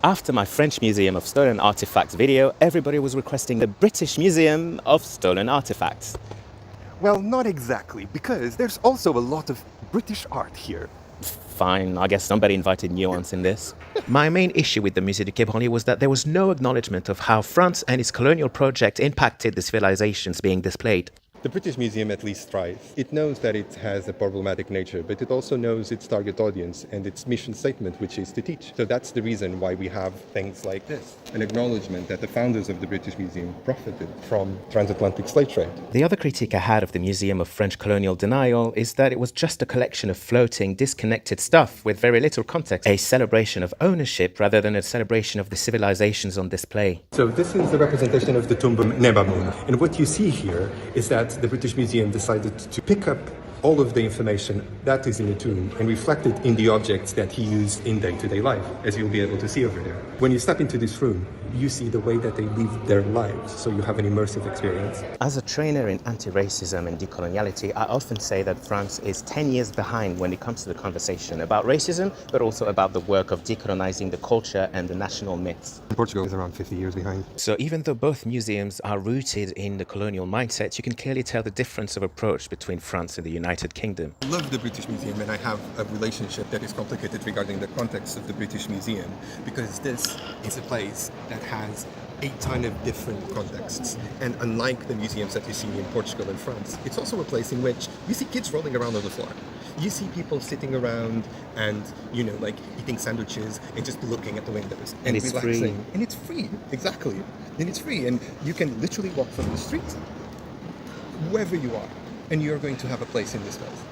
After my French Museum of Stolen Artifacts video, everybody was requesting the British Museum of Stolen Artifacts. Well, not exactly, because there's also a lot of British art here. Fine, I guess somebody invited nuance in this. My main issue with the Musée du Quai Branly was that there was no acknowledgement of how France and its colonial project impacted the civilizations being displayed. The British Museum at least tries. It knows that it has a problematic nature, but it also knows its target audience and its mission statement, which is to teach. So that's the reason why we have things like this. An acknowledgement that the founders of the British Museum profited from transatlantic slave trade. The other critique I had of the Museum of French Colonial Denial is that it was just a collection of floating, disconnected stuff with very little context, a celebration of ownership rather than a celebration of the civilizations on display. So this is the representation of the tomb of Nebamun. And what you see here is that the British Museum decided to pick up all of the information that is in the tomb and reflect it in the objects that he used in day-to-day life, as you'll be able to see over there. When you step into this room, you see the way that they live their lives, so you have an immersive experience. As a trainer in anti-racism and decoloniality, I often say that France is 10 years behind when it comes to the conversation about racism, but also about the work of decolonizing the culture and the national myths. Portugal is around 50 years behind. So even though both museums are rooted in the colonial mindset, you can clearly tell the difference of approach between France and the United Kingdom. I love the British Museum, and I have a relationship that is complicated regarding the context of the British Museum, because this is a place that has a ton of different contexts. And unlike the museums that you see in Portugal and France, it's also a place in which you see kids rolling around on the floor. You see people sitting around and, like eating sandwiches and just looking at the windows and it's relaxing. free. And it's free, exactly. And it's free. And you can literally walk from the street, wherever you are, and you're going to have a place in this place.